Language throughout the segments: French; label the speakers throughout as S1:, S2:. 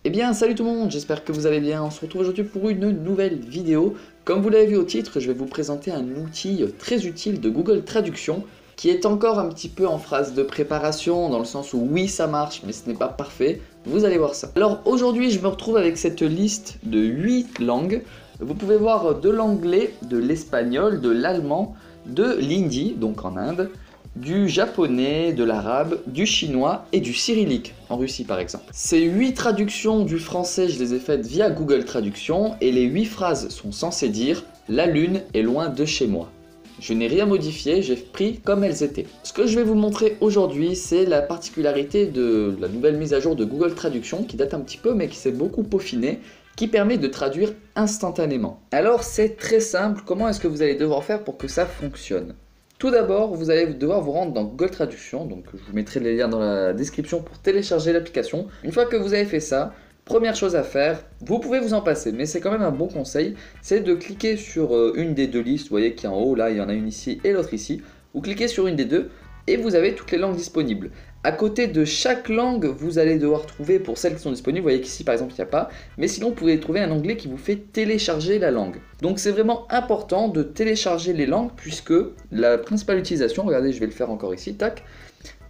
S1: Eh bien salut tout le monde, j'espère que vous allez bien. On se retrouve aujourd'hui pour une nouvelle vidéo. Comme vous l'avez vu au titre, je vais vous présenter un outil très utile de Google Traduction qui est encore un petit peu en phase de préparation, dans le sens où oui ça marche mais ce n'est pas parfait, vous allez voir ça. Alors aujourd'hui je me retrouve avec cette liste de 8 langues. Vous pouvez voir de l'anglais, de l'espagnol, de l'allemand, de l'hindi, donc en Inde, du japonais, de l'arabe, du chinois et du cyrillique, en Russie par exemple. Ces 8 traductions du français, je les ai faites via Google Traduction et les 8 phrases sont censées dire « La lune est loin de chez moi ». Je n'ai rien modifié, j'ai pris comme elles étaient. Ce que je vais vous montrer aujourd'hui, c'est la particularité de la nouvelle mise à jour de Google Traduction qui date un petit peu mais qui s'est beaucoup peaufinée, qui permet de traduire instantanément. Alors c'est très simple, comment est-ce que vous allez devoir faire pour que ça fonctionne ? Tout d'abord, vous allez devoir vous rendre dans Google Traduction, donc je vous mettrai les liens dans la description pour télécharger l'application. Une fois que vous avez fait ça, première chose à faire, vous pouvez vous en passer, mais c'est quand même un bon conseil, c'est de cliquer sur une des deux listes, vous voyez qui est en haut, là il y en a une ici et l'autre ici. Vous cliquez sur une des deux et vous avez toutes les langues disponibles. À côté de chaque langue, vous allez devoir trouver, pour celles qui sont disponibles, vous voyez qu'ici par exemple il n'y a pas, mais sinon vous pouvez trouver un onglet qui vous fait télécharger la langue. Donc c'est vraiment important de télécharger les langues puisque la principale utilisation, regardez je vais le faire encore ici, tac,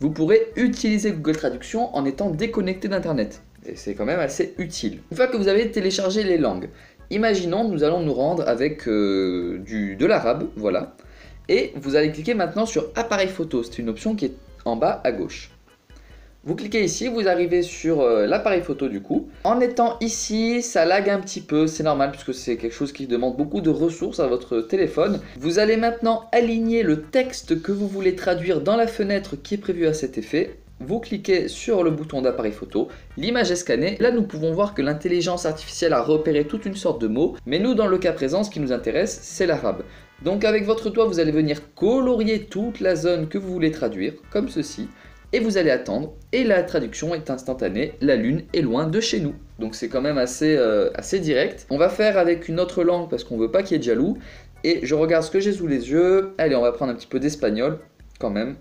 S1: vous pourrez utiliser Google Traduction en étant déconnecté d'internet. Et c'est quand même assez utile. Une fois que vous avez téléchargé les langues, imaginons nous allons nous rendre avec de l'arabe, voilà. Et vous allez cliquer maintenant sur appareil photo, c'est une option qui est en bas à gauche. Vous cliquez ici, vous arrivez sur l'appareil photo du coup. En étant ici, ça lag un petit peu, c'est normal puisque c'est quelque chose qui demande beaucoup de ressources à votre téléphone. Vous allez maintenant aligner le texte que vous voulez traduire dans la fenêtre qui est prévue à cet effet. Vous cliquez sur le bouton d'appareil photo, l'image est scannée. Là nous pouvons voir que l'intelligence artificielle a repéré toute une sorte de mots, mais nous dans le cas présent ce qui nous intéresse c'est l'arabe. Donc avec votre doigt vous allez venir colorier toute la zone que vous voulez traduire, comme ceci, et vous allez attendre, et la traduction est instantanée, la lune est loin de chez nous. Donc c'est quand même assez direct. On va faire avec une autre langue parce qu'on veut pas qu'il y ait de jaloux, et je regarde ce que j'ai sous les yeux. Allez on va prendre un petit peu d'espagnol quand même.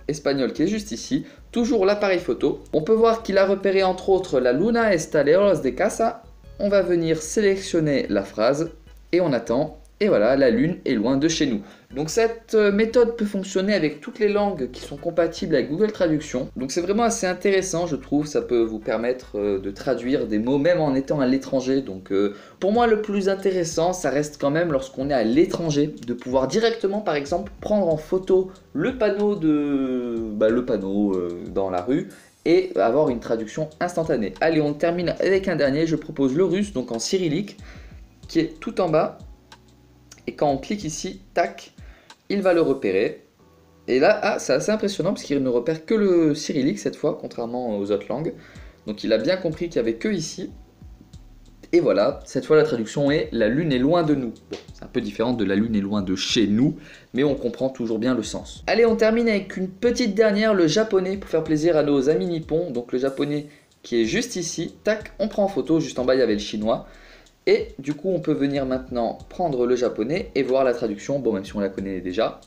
S1: Espagnol qui est juste ici, toujours l'appareil photo. On peut voir qu'il a repéré entre autres la luna está lejos de casa. On va venir sélectionner la phrase et on attend. Et voilà, la lune est loin de chez nous. Donc cette méthode peut fonctionner avec toutes les langues qui sont compatibles avec Google Traduction. Donc c'est vraiment assez intéressant je trouve, ça peut vous permettre de traduire des mots même en étant à l'étranger. Donc pour moi le plus intéressant ça reste quand même lorsqu'on est à l'étranger, de pouvoir directement par exemple prendre en photo le panneau, dans la rue et avoir une traduction instantanée. Allez on termine avec un dernier, je propose le russe, donc en cyrillique, qui est tout en bas. Et quand on clique ici, tac, il va le repérer. Et là, c'est assez impressionnant parce qu'il ne repère que le cyrillique cette fois, contrairement aux autres langues. Donc il a bien compris qu'il n'y avait que ici. Et voilà, cette fois la traduction est « La lune est loin de nous ». Bon, c'est un peu différent de « La lune est loin de chez nous », mais on comprend toujours bien le sens. Allez, on termine avec une petite dernière, le japonais, pour faire plaisir à nos amis nippons. Donc le japonais qui est juste ici, tac, on prend en photo, juste en bas il y avait le chinois. Et du coup on peut venir maintenant prendre le japonais et voir la traduction, bon même si on la connaît déjà,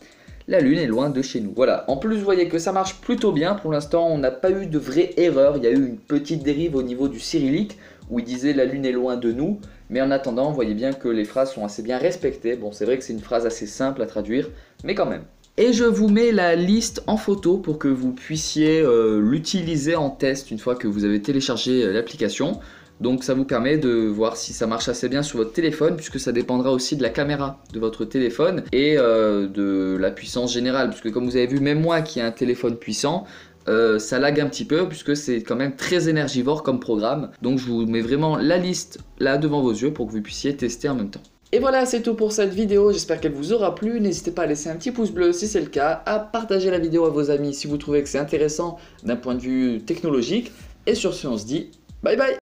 S1: la lune est loin de chez nous. Voilà, en plus vous voyez que ça marche plutôt bien, pour l'instant on n'a pas eu de vraie erreur, il y a eu une petite dérive au niveau du cyrillique où il disait la lune est loin de nous, mais en attendant vous voyez bien que les phrases sont assez bien respectées. Bon c'est vrai que c'est une phrase assez simple à traduire, mais quand même. Et je vous mets la liste en photo pour que vous puissiez l'utiliser en test une fois que vous avez téléchargé l'application. Donc ça vous permet de voir si ça marche assez bien sur votre téléphone, puisque ça dépendra aussi de la caméra de votre téléphone et de la puissance générale, puisque comme vous avez vu, même moi qui ai un téléphone puissant, ça lag un petit peu puisque c'est quand même très énergivore comme programme. Donc je vous mets vraiment la liste là devant vos yeux pour que vous puissiez tester en même temps. Et voilà, c'est tout pour cette vidéo, j'espère qu'elle vous aura plu. N'hésitez pas à laisser un petit pouce bleu si c'est le cas, à partager la vidéo à vos amis si vous trouvez que c'est intéressant d'un point de vue technologique. Et sur ce, on se dit bye bye.